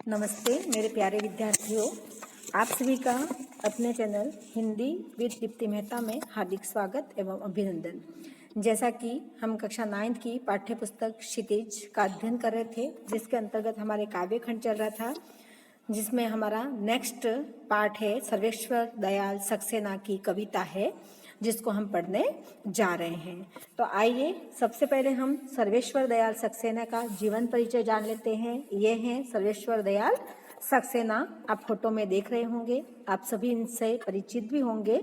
नमस्ते मेरे प्यारे विद्यार्थियों, आप सभी का अपने चैनल हिंदी विद दीप्ति मेहता में हार्दिक स्वागत एवं अभिनंदन। जैसा कि हम कक्षा 9 की पाठ्य पुस्तक क्षितिज का अध्ययन कर रहे थे, जिसके अंतर्गत हमारे काव्य खंड चल रहा था, जिसमें हमारा नेक्स्ट पार्ट है सर्वेश्वर दयाल सक्सेना की कविता है, जिसको हम पढ़ने जा रहे हैं। तो आइए सबसे पहले हम सर्वेश्वर दयाल सक्सेना का जीवन परिचय जान लेते हैं। ये हैं सर्वेश्वर दयाल सक्सेना, आप फोटो में देख रहे होंगे, आप सभी इनसे परिचित भी होंगे।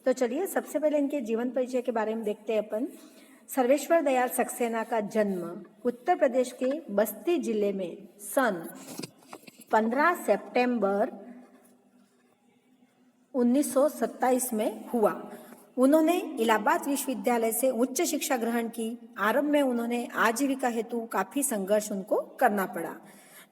तो चलिए सबसे पहले इनके जीवन परिचय के बारे में देखते हैं अपन। सर्वेश्वर दयाल सक्सेना का जन्म उत्तर प्रदेश के बस्ती जिले में सन 15 सितंबर 1927 में हुआ। उन्होंने इलाहाबाद विश्वविद्यालय से उच्च शिक्षा ग्रहण की। आरंभ में उन्होंने आजीविका हेतु काफी संघर्ष उनको करना पड़ा।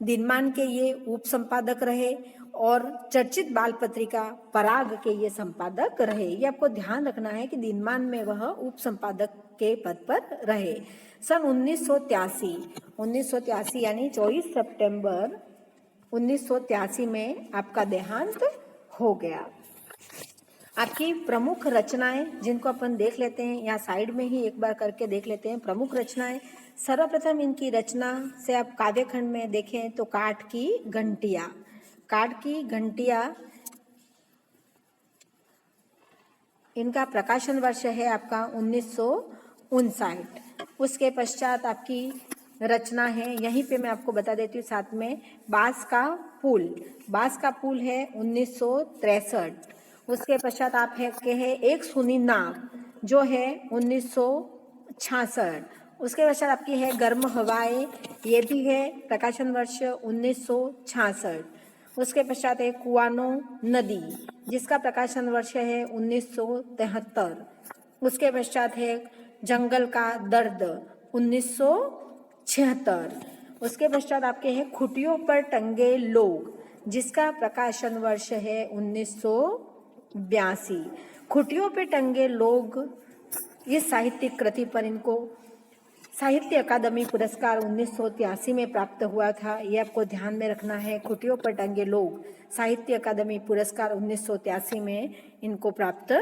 दिनमान के ये उप संपादक रहे और चर्चित बाल पत्रिका पराग के ये संपादक रहे। ये आपको ध्यान रखना है कि दिनमान में वह उप संपादक के पद पर रहे। सन 1983 यानी 24 सितंबर 1983 में आपका देहांत हो गया। आपकी प्रमुख रचनाएं जिनको अपन देख लेते हैं, यहाँ साइड में ही एक बार करके देख लेते हैं प्रमुख रचनाएं। सर्वप्रथम इनकी रचना से आप काव्य खंड में देखें तो काठ की घंटिया इनका प्रकाशन वर्ष है आपका 1959। उसके पश्चात आपकी रचना है, यहीं पे मैं आपको बता देती हूँ साथ में, बांस का पुल है 1963। उसके पश्चात आप है एक सुनी नाव जो है 1966। उसके पश्चात आपकी है गर्म हवाएं, ये भी है प्रकाशन वर्ष 1966। उसके पश्चात है कुआनो नदी जिसका प्रकाशन वर्ष है 1973। उसके पश्चात है जंगल का दर्द 1976। उसके पश्चात आपके हैं खुटियों पर टंगे लोग जिसका प्रकाशन वर्ष है 1982। खुटियों पे टंगे लोग इस साहित्यिक कृति पर इनको साहित्य अकादमी पुरस्कार 1983 में प्राप्त हुआ था। ये आपको ध्यान में रखना है। खुटियों पर टंगे लोग साहित्य अकादमी पुरस्कार 1983 में इनको प्राप्त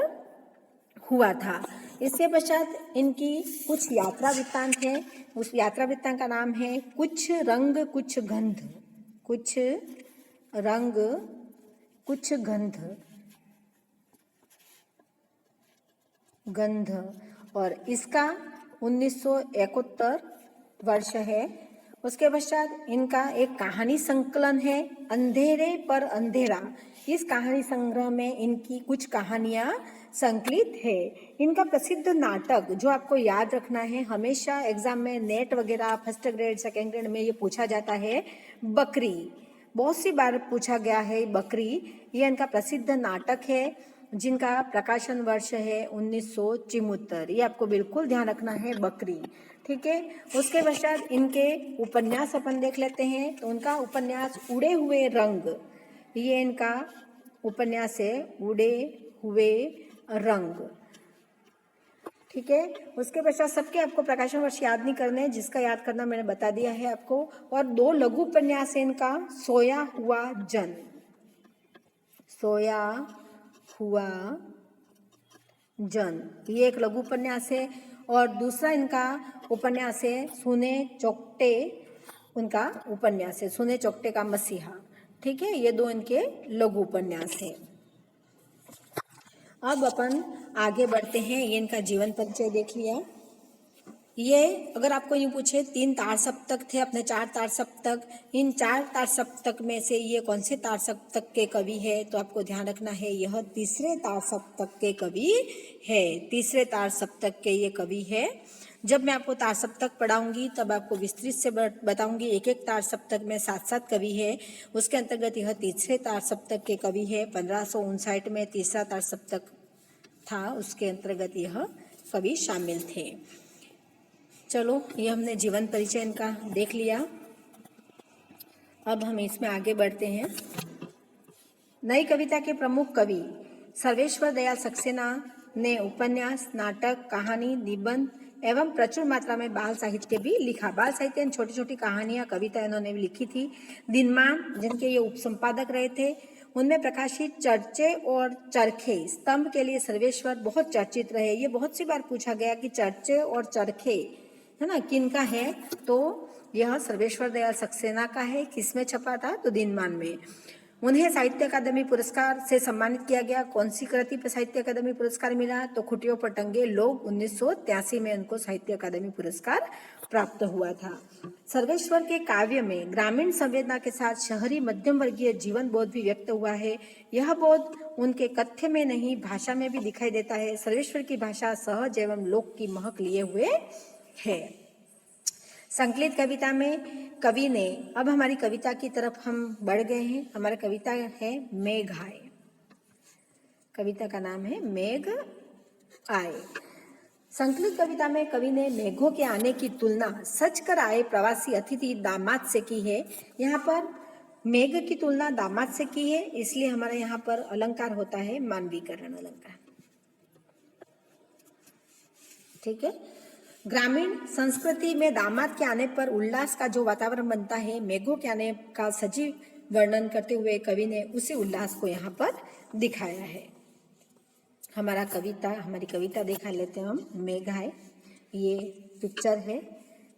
हुआ था। इसके पश्चात इनकी कुछ यात्रा वृत्तांत है। उस यात्रा वृत्तांत का नाम है कुछ रंग कुछ गंध और इसका 1971 वर्ष है। उसके पश्चात इनका एक कहानी संकलन है अंधेरे पर अंधेरा। इस कहानी संग्रह में इनकी कुछ कहानियां संकलित है। इनका प्रसिद्ध नाटक जो आपको याद रखना है, हमेशा एग्जाम में नेट वगैरह फर्स्ट ग्रेड सेकेंड ग्रेड में ये पूछा जाता है, बकरी, बहुत सी बार पूछा गया है बकरी। ये इनका प्रसिद्ध नाटक है जिनका प्रकाशन वर्ष है 1974। ये आपको बिल्कुल ध्यान रखना है, बकरी, ठीक है। उसके पश्चात इनके उपन्यास अपन देख लेते हैं। तो उनका उपन्यास उड़े हुए रंग, ये इनका उपन्यास है उड़े हुए रंग, ठीक है। उसके पश्चात सबके आपको प्रकाशन वर्ष याद नहीं करने, जिसका याद करना मैंने बता दिया है आपको। और 2 लघु उपन्यास है इनका, सोया हुआ जन, ये एक लघु उपन्यास है। और दूसरा इनका उपन्यास है सुने चौकटे, उनका उपन्यास है सुने चौकटे का मसीहा, ठीक है। ये 2 इनके लघु उपन्यास है। अब अपन आगे बढ़ते हैं। ये इनका जीवन परिचय देख लिया। ये अगर आपको यूँ पूछे 3 तार सप्तक थे अपने 4 तार सप्तक, इन 4 तार सप्तक में से ये कौन से तार सप्तक के कवि है, तो आपको ध्यान रखना है यह तीसरे तार सप्तक के कवि है। तीसरे तार सप्तक के ये कवि है। जब मैं आपको तार सप्तक पढ़ाऊंगी तब आपको विस्तृत से बताऊंगी। एक एक तार सप्तक में 7-7 कवि है। उसके अंतर्गत यह तीसरे तार सप्तक के कवि है। 1559 में तीसरा तार सप्तक था, उसके अंतर्गत यह कवि शामिल थे। चलो, ये हमने जीवन परिचय इनका देख लिया। अब हम इसमें आगे बढ़ते हैं। नई कविता के प्रमुख कवि सर्वेश्वर दयाल सक्सेना ने उपन्यास, नाटक, कहानी, निबंध, एवं प्रचुर मात्रा में बाल साहित्य भी लिखा। बाल साहित्य छोटी छोटी कहानियां, कविता इन्होंने भी लिखी थी। दिनमान, जिनके ये उपसंपादक रहे थे, उनमें प्रकाशित चर्चे और चरखे स्तंभ के लिए सर्वेश्वर बहुत चर्चित रहे। ये बहुत सी बार पूछा गया कि चर्चे और चरखे है ना किनका है, तो यह सर्वेश्वर दयाल सक्सेना का है। किसमें छपा था? तो दिनमान में। उन्हें साहित्य अकादमी पुरस्कार से सम्मानित किया गया। कौन सी कृति पर साहित्य अकादमी पुरस्कार मिला? तो खुटियों पर टंगे लोग 1983 में उनको साहित्य अकादमी पुरस्कार प्राप्त हुआ था। सर्वेश्वर के काव्य में ग्रामीण संवेदना के साथ शहरी मध्यम वर्गीय जीवन बोध भी व्यक्त हुआ है। यह बोध उनके कथ्य में नहीं, भाषा में भी दिखाई देता है। सर्वेश्वर की भाषा सहज एवं लोक की महक लिए हुए है। संकलित कविता में कवि ने, अब हमारी कविता की तरफ हम बढ़ गए हैं। हमारा कविता है मेघ आए। कविता का नाम है मेघ आए। संकलित कविता में कवि ने मेघों के आने की तुलना सच कर आए प्रवासी अतिथि दामाद से की है। यहाँ पर मेघ की तुलना दामाद से की है, इसलिए हमारे यहाँ पर अलंकार होता है मानवीकरण अलंकार। ठीक है। ग्रामीण संस्कृति में दामाद के आने पर उल्लास का जो वातावरण बनता है, मेघों के आने का सजीव वर्णन करते हुए कवि ने उसी उल्लास को यहाँ पर दिखाया है। हमारी कविता देखा लेते हैं हम। मेघ आए, ये पिक्चर है।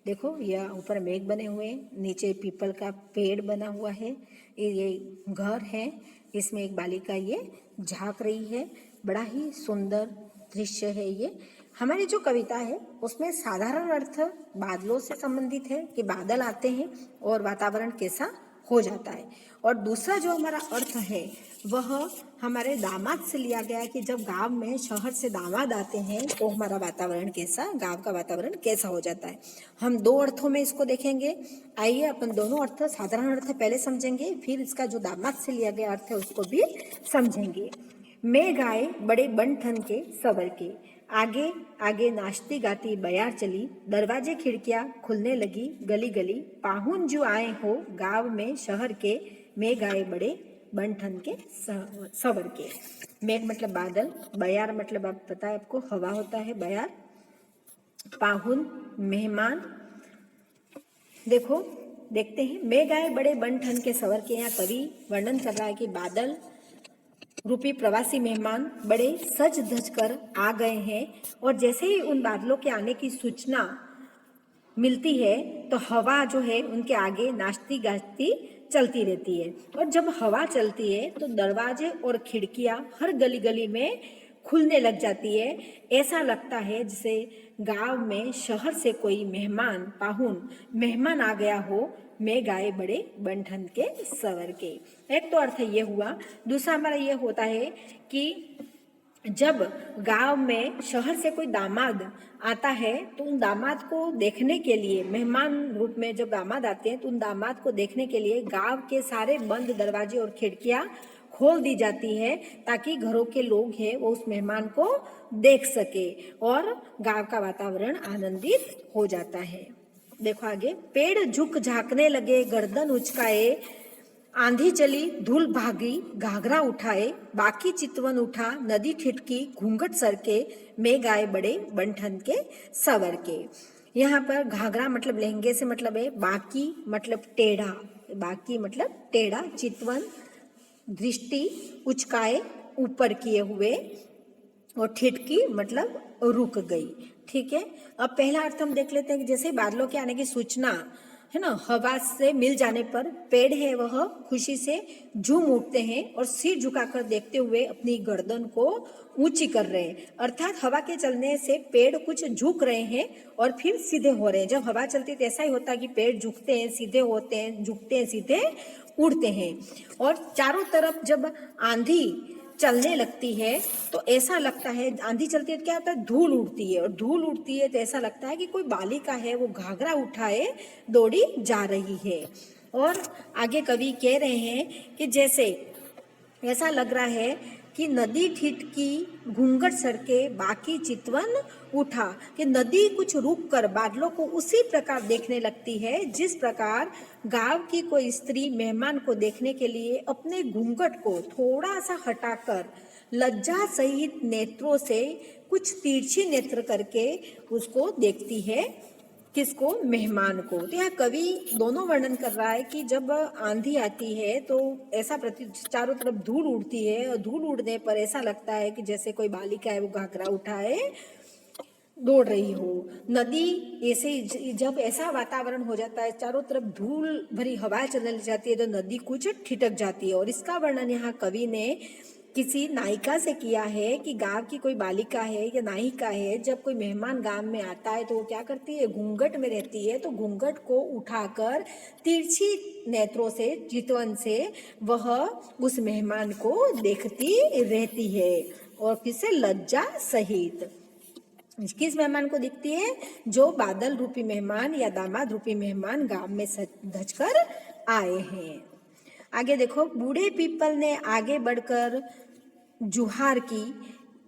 देखो, यह ऊपर मेघ बने हुए हैं, नीचे पीपल का पेड़ बना हुआ है। ये घर है, इसमें एक बालिका ये झांक रही है। बड़ा ही सुंदर दृश्य है ये। हमारी जो कविता है उसमें साधारण अर्थ बादलों से संबंधित है कि बादल आते हैं और वातावरण कैसा हो जाता है। और दूसरा जो हमारा अर्थ है वह हमारे दामाद से लिया गया कि जब गांव में शहर से दामाद आते हैं तो हमारा वातावरण कैसा, गांव का वातावरण कैसा हो जाता है। हम दो अर्थों में इसको देखेंगे। आइए अपन दोनों अर्थ, साधारण अर्थ पहले समझेंगे, फिर इसका जो दामाद से लिया गया अर्थ है उसको भी समझेंगे। मेघ आए बड़े बन ठन के सवर के, आगे आगे नाचती गाती बयार चली, दरवाजे खिड़कियां खुलने लगी गली गली, पाहुन जो आए हो गांव में शहर के, मेघ आए बड़े बन ठन के सवर के। मेघ मतलब बादल, बयार मतलब आप पता है आपको हवा होता है बयार, पाहुन मेहमान। देखो देखते हैं, मेघ आए बड़े बन ठन के सवर के। यहाँ कवि वर्णन कर रहा है कि बादल रूपी प्रवासी मेहमान बड़े सज धज कर आ गए हैं, और जैसे ही उन बादलों के आने की सूचना मिलती है तो हवा जो है उनके आगे नाचती गाती चलती रहती है। और जब हवा चलती है तो दरवाजे और खिड़कियां हर गली गली में खुलने लग जाती है। ऐसा लगता है जैसे गांव में शहर से कोई मेहमान, पाहुन मेहमान आ गया हो। मेघ आए बड़े बन ठन के सवर के। एक तो अर्थ ये हुआ। दूसरा हमारा ये होता है कि जब गांव में शहर से कोई दामाद आता है तो उन दामाद को देखने के लिए, मेहमान रूप में जब दामाद आते हैं तो उन दामाद को देखने के लिए गांव के सारे बंद दरवाजे और खिड़कियां खोल दी जाती है, ताकि घरों के लोग हैं वो उस मेहमान को देख सके और गांव का वातावरण आनंदित हो जाता है। देखो आगे, पेड़ झुक झांकने लगे गर्दन उचकाए, आंधी चली धूल भागी घाघरा उठाए, बाकी चितवन उठा नदी ठिठकी घूंघट सरके, मेघ आए बड़े बन ठन के सवर के। यहाँ पर घाघरा मतलब लहंगे से मतलब है, बाकी मतलब टेढ़ा, बाकी मतलब टेढ़ा, चितवन दृष्टि, उचकाए ऊपर किए हुए, और ठिठकी मतलब रुक गई। ठीक है। अब पहला अर्थ हम देख लेते हैं कि जैसे बादलों के आने की सूचना है ना, हवा से मिल जाने पर पेड़ है वह खुशी से झूम उठते हैं और सिर झुकाकर देखते हुए अपनी गर्दन को ऊंची कर रहे हैं। अर्थात हवा के चलने से पेड़ कुछ झुक रहे हैं और फिर सीधे हो रहे हैं। जब हवा चलती है तो ऐसा ही होता है कि पेड़ झुकते हैं, सीधे होते हैं, झुकते हैं, सीधे उड़ते हैं। और चारों तरफ जब आंधी चलने लगती है तो ऐसा लगता है, आंधी चलती है तो क्या होता है, धूल उड़ती है, और धूल उड़ती है तो ऐसा लगता है कि कोई बालिका है वो घाघरा उठाए दौड़ी जा रही है। और आगे कवि कह रहे हैं कि जैसे ऐसा लग रहा है कि नदी ठिठकी घूंघट सरके बाकी चितवन उठा, कि नदी कुछ रुक कर बादलों को उसी प्रकार देखने लगती है जिस प्रकार गांव की कोई स्त्री मेहमान को देखने के लिए अपने घूंघट को थोड़ा सा हटाकर लज्जा सहित नेत्रों से, कुछ तिरछी नेत्र करके उसको देखती है। किसको? मेहमान को। तो यहाँ कवि दोनों वर्णन कर रहा है कि जब आंधी आती है तो ऐसा चारों तरफ धूल उड़ती है, और धूल उड़ने पर ऐसा लगता है कि जैसे कोई बालिका है वो घाघरा उठाए दौड़ रही हो। नदी ऐसे, जब ऐसा वातावरण हो जाता है, चारों तरफ धूल भरी हवा चलने लग जाती है, तो नदी कुछ ठिठक जाती है। और इसका वर्णन यहाँ कवि ने किसी नायिका से किया है कि गांव की कोई बालिका है या नायिका है, जब कोई मेहमान गांव में आता है तो वो क्या करती है? घूंघट में रहती है, तो घूंघट को उठाकर तिरछी नेत्रों से, चितवन से वह उस मेहमान को देखती रहती है। और किससे? लज्जा सहित। किस मेहमान को दिखती है? जो बादल रूपी मेहमान या दामाद रूपी मेहमान गांव में धज कर आए हैं। आगे देखो, बूढ़े पीपल ने आगे बढ़कर जुहार की,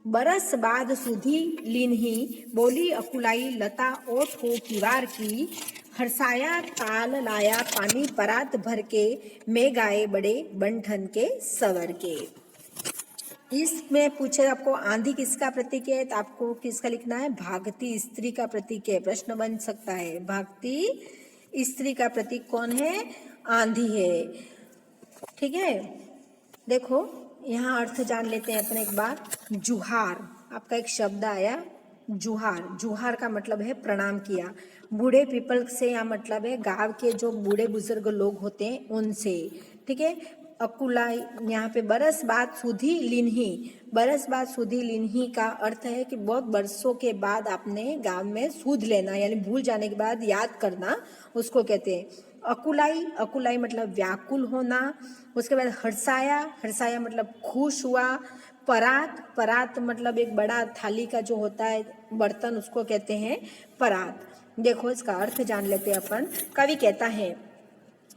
बरस बाद सुधी लीनही, बोली अकुलाई लता ओठ हो किवार की, हर्षाया ताल लाया पानी परात भर के, मैं गाए बड़े बंठन के सवर के। इसमें पूछे आपको आंधी किसका प्रतीक है, तो आपको किसका लिखना है? भागती स्त्री का प्रतीक है। प्रश्न बन सकता है, भागती स्त्री का प्रतीक कौन है? आंधी है। ठीक है, देखो यहाँ अर्थ जान लेते हैं अपने एक बार। जुहार, आपका एक शब्द आया जुहार। जुहार का मतलब है प्रणाम किया। बूढ़े पीपल से यहाँ मतलब है गांव के जो बूढ़े बुजुर्ग लोग होते हैं उनसे। ठीक है, अकुला यहाँ पे बरस बाद सुधी लिन्ही, बरस बाद सुधी लिन्ही का अर्थ है कि बहुत बरसों के बाद आपने गांव में सूद लेना, यानी भूल जाने के बाद याद करना, उसको कहते हैं। अकुलाई, अकुलाई मतलब व्याकुल होना। उसके बाद हर्षाया, हर्षाया मतलब खुश हुआ। परात, परात मतलब एक बड़ा थाली का जो होता है बर्तन, उसको कहते हैं परात। देखो इसका अर्थ जान लेते हैं अपन। कवि कहता है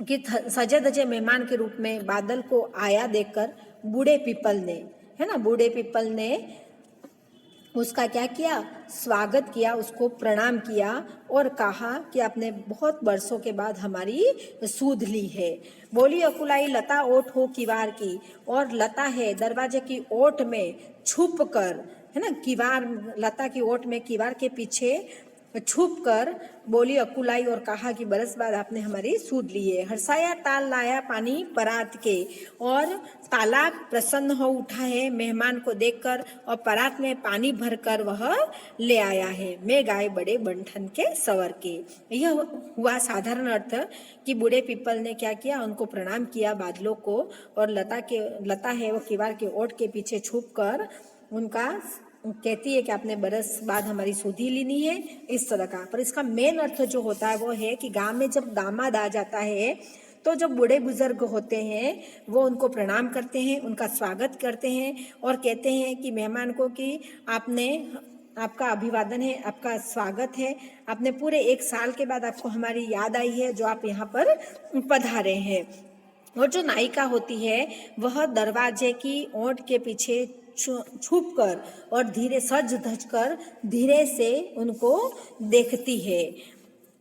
कि सजे धजे मेहमान के रूप में बादल को आया देखकर बूढ़े पीपल ने, है ना, बूढ़े पीपल ने उसका क्या किया? स्वागत किया, उसको प्रणाम किया और कहा कि आपने बहुत बरसों के बाद हमारी सूद ली है। बोली अकुलाई लता ओट हो किवार की, और लता है दरवाजे की ओट में छुप कर, है ना, किवार, लता की ओट में किवार के पीछे छुप कर बोली अकुलाई और कहा कि बरस बाद आपने हमारी सूद ली है। हर्षाया ताल लाया पानी परात के, और तालाब प्रसन्न हो उठा है मेहमान को देखकर, और परात में पानी भरकर वह ले आया है। मैं गाय बड़े बंठन के सवर के। यह हुआ साधारण अर्थ कि बूढ़े पीपल ने क्या किया? उनको प्रणाम किया बादलों को, और लता है वो किवार के ओट के पीछे छुप कर उनका कहती है कि आपने बरस बाद हमारी सूधी लेनी है, इस तरह का। पर इसका मेन अर्थ जो होता है वो है कि गांव में जब दामाद आ जाता है तो जो बूढ़े बुजुर्ग होते हैं वो उनको प्रणाम करते हैं, उनका स्वागत करते हैं और कहते हैं कि मेहमान को कि आपका अभिवादन है, आपका स्वागत है, आपने पूरे 1 साल के बाद आपको हमारी याद आई है जो आप यहाँ पर पधारे हैं। और जो नायिका होती है वह दरवाजे की ओट के पीछे छुप कर और धीरे सज धज कर धीरे से उनको देखती है।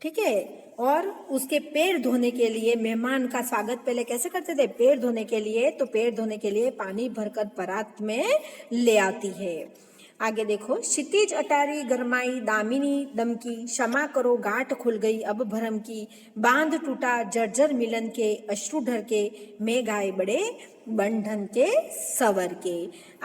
ठीक है, और उसके पैर धोने के लिए, मेहमान का स्वागत पहले कैसे करते थे? पैर धोने के लिए, तो पैर धोने के लिए पानी भरकर परात में ले आती है। आगे देखो, क्षितिज अटारी गरमाई दामिनी दमकी, क्षमा करो गांठ खुल गई अब भरम की, बांध टूटा जर्जर मिलन के अश्रु ढर के, मैं गाए बड़े बंधन के सवर के।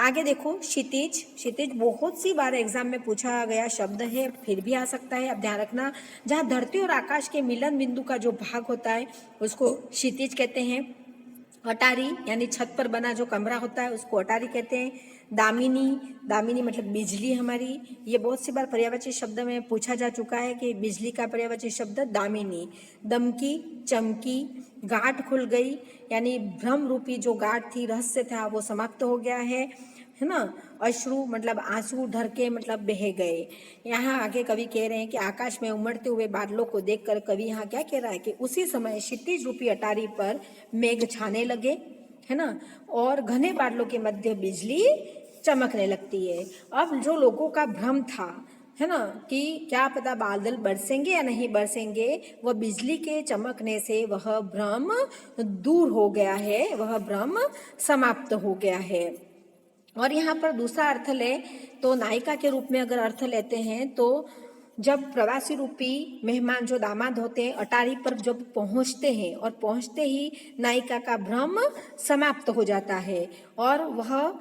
आगे देखो, क्षितिज, क्षितिज बहुत सी बार एग्जाम में पूछा गया शब्द है, फिर भी आ सकता है, अब ध्यान रखना। जहाँ धरती और आकाश के मिलन बिंदु का जो भाग होता है उसको क्षितिज कहते हैं। अटारी यानी छत पर बना जो कमरा होता है उसको अटारी कहते हैं। दामिनी, दामिनी मतलब बिजली हमारी, ये बहुत सी बार पर्यायवाची शब्द में पूछा जा चुका है कि बिजली का पर्यायवाची शब्द दामिनी। दमकी, चमकी, गांठ खुल गई यानी भ्रम रूपी जो गांठ थी, रहस्य था, वो समाप्त हो गया है ना। अश्रु मतलब आंसू ढर के मतलब बह गए। यहाँ आगे कवि कह रहे हैं कि आकाश में उमड़ते हुए बादलों को देखकर कवि यहाँ क्या कह रहा है कि उसी समय क्षितिज रूपी अटारी पर मेघ छाने लगे, है ना, और घने बादलों के मध्य बिजली चमकने लगती है। अब जो लोगों का भ्रम था, है ना, कि क्या पता बादल बरसेंगे या नहीं बरसेंगे, वह बिजली के चमकने से वह भ्रम दूर हो गया है, वह भ्रम समाप्त हो गया है। और यहाँ पर दूसरा अर्थ ले तो नायिका के रूप में अगर अर्थ लेते हैं तो जब प्रवासी रूपी मेहमान जो दामाद होते हैं अटारी पर जब पहुँचते हैं और पहुँचते ही नायिका का भ्रम समाप्त हो जाता है और वह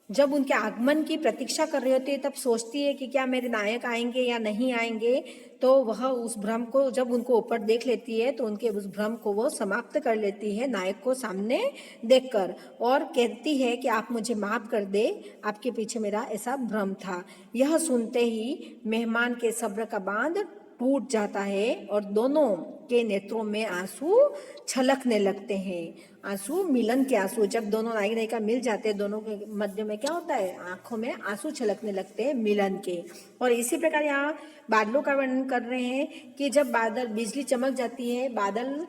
जब उनके आगमन की प्रतीक्षा कर रही होती है तब सोचती है कि क्या मेरे नायक आएंगे या नहीं आएंगे, तो वह उस भ्रम को जब उनको ऊपर देख लेती है तो उनके उस भ्रम को वो समाप्त कर लेती है नायक को सामने देखकर और कहती है कि आप मुझे माफ कर दे, आपके पीछे मेरा ऐसा भ्रम था। यह सुनते ही मेहमान के सब्र का बांध टूट जाता है और दोनों के नेत्रों में आंसू छलकने लगते हैं। आंसू मिलन के आंसू, जब दोनों नायक नायिका मिल जाते हैं दोनों के मध्य में क्या होता है, आंखों में आंसू छलकने लगते हैं मिलन के। और इसी प्रकार यहाँ बादलों का वर्णन कर रहे हैं कि जब बादल बिजली चमक जाती है, बादल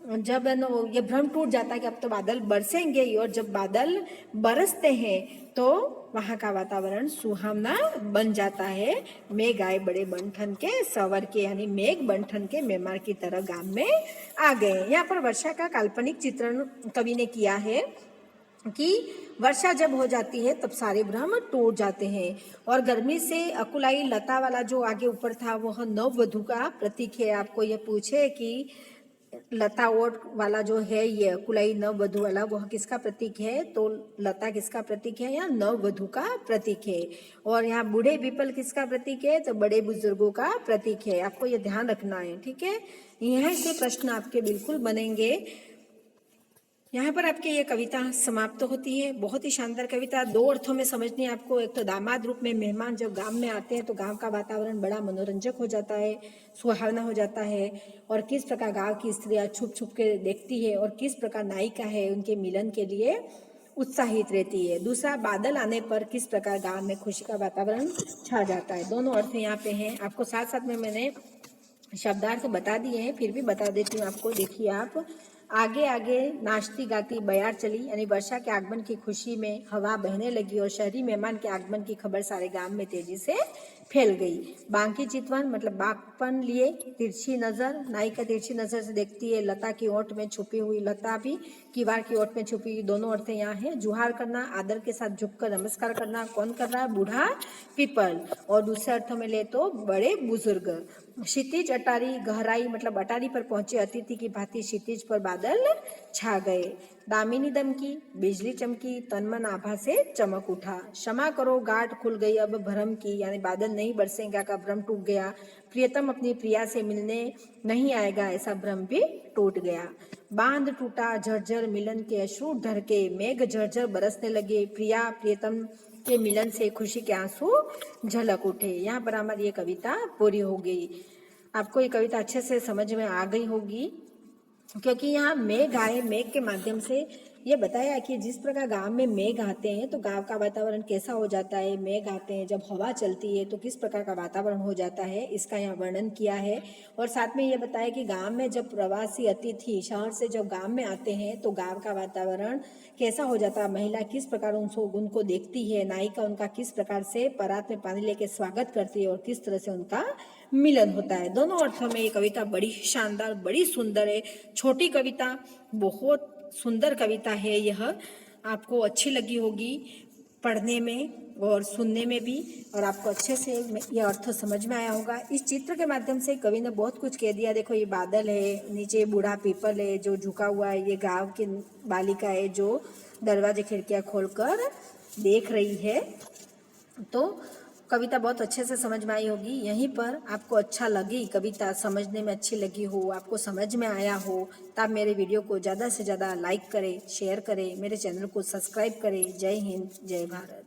जब ये भ्रम टूट जाता है कि अब तो बादल बरसेंगे ही, और जब बादल बरसते हैं तो वहाँ का वातावरण सुहावना बन जाता है। मेघ आए बड़े बंठन के सवर के, यानी मेघ बंठन के मेहमान की तरह गांव में आ गए। यहाँ पर वर्षा का काल्पनिक चित्रण कवि ने किया है कि वर्षा जब हो जाती है तब सारे भ्रम टूट जाते हैं और गर्मी से अकुलाई लता वाला जो आगे ऊपर था वह नववधु का प्रतीक है। आपको यह पूछे कि लता ओट वाला जो है ये कुलाई नववधु वाला वह किसका प्रतीक है, तो लता किसका प्रतीक है, या नववधु का प्रतीक है। और यहाँ बूढ़े पीपल किसका प्रतीक है, तो बड़े बुजुर्गों का प्रतीक है। आपको ये ध्यान रखना है, ठीक है। यहाँ से प्रश्न आपके बिल्कुल बनेंगे। यहाँ पर आपकी ये कविता समाप्त होती है। बहुत ही शानदार कविता, दो अर्थों में समझनी है आपको। एक तो दामाद रूप में मेहमान जब गांव में आते हैं तो गांव का वातावरण बड़ा मनोरंजक हो जाता है, सुहावना हो जाता है, और किस प्रकार गांव की स्त्रियां छुप छुप के देखती है और किस प्रकार नायिका है उनके मिलन के लिए उत्साहित रहती है। दूसरा, बादल आने पर किस प्रकार गाँव में खुशी का वातावरण छा जाता है। दोनों अर्थ यहाँ पे हैं। आपको साथ साथ में मैंने शब्दार्थ बता दिए हैं, फिर भी बता देती हूँ आपको। देखिए आप, आगे आगे नाचती गाती बयार चली, यानी वर्षा के आगमन की खुशी में हवा बहने लगी और शहरी मेहमान के आगमन की खबर सारे गांव में तेजी से फैल गई। बांकी चितवन मतलब बागपन लिए, तिरछी नजर, नायिका तिरछी नजर से देखती है, लता की ओट में छुपी हुई, लता भी किवाड़ की ओट में छुपी हुई, दोनों अर्थ यहाँ है। जुहार करना, आदर के साथ झुककर नमस्कार करना, कौन कर रहा है, बूढ़ा पीपल। और दूसरे अर्थों में ले तो बड़े बुजुर्ग। क्षितिज अटारी, गहराई मतलब अटारी पर पहुंचे अतिथि की भांति क्षितिज पर बादल छा गए। दामिनी दमकी, बिजली चमकी, तन मन आभा से चमक उठा। क्षमा करो, गांठ खुल गई अब भ्रम की, यानी बादल नहीं बरसेगा का भ्रम टूट गया। प्रियतम अपनी प्रिया से मिलने नहीं आएगा ऐसा भ्रम भी टूट गया। बांध टूटा, झरझर मिलन के अश्रु ढरके, मेघ झरझर बरसने लगे, प्रिया प्रियतम के मिलन से खुशी के आंसू झलक उठे। यहाँ पर हमारी ये कविता पूरी हो गई। आपको ये कविता अच्छे से समझ में आ गई होगी, क्योंकि यहाँ मेघ आए, मेघ के माध्यम से ये बताया कि जिस प्रकार गांव में मेघ आते हैं तो गांव का वातावरण कैसा हो जाता है, मेघ आते हैं जब हवा चलती है तो किस प्रकार का वातावरण हो जाता है, इसका यहाँ वर्णन किया है। और साथ में ये बताया कि गांव में जब प्रवासी अतिथि शहर से जब गांव में आते हैं तो गांव का वातावरण कैसा हो जाता है, महिला किस प्रकार उनको देखती है, नायिका उनका किस प्रकार से परात में पानी लेके स्वागत करती है और किस तरह से उनका मिलन होता है। दोनों अर्थों में ये कविता बड़ी शानदार, बड़ी सुंदर है। छोटी कविता, बहुत सुंदर कविता है। यह आपको अच्छी लगी होगी पढ़ने में और सुनने में भी, और आपको अच्छे से यह अर्थ समझ में आया होगा। इस चित्र के माध्यम से कवि ने बहुत कुछ कह दिया। देखो ये बादल है, नीचे बूढ़ा पीपल है जो झुका हुआ है, ये गांव की बालिका है जो दरवाजे खिड़कियां खोलकर देख रही है। तो कविता बहुत अच्छे से समझ में आई होगी। यहीं पर आपको अच्छा लगी, कविता समझने में अच्छी लगी हो, आपको समझ में आया हो, तो आप मेरे वीडियो को ज़्यादा से ज़्यादा लाइक करें, शेयर करें, मेरे चैनल को सब्सक्राइब करें। जय हिंद, जय भारत।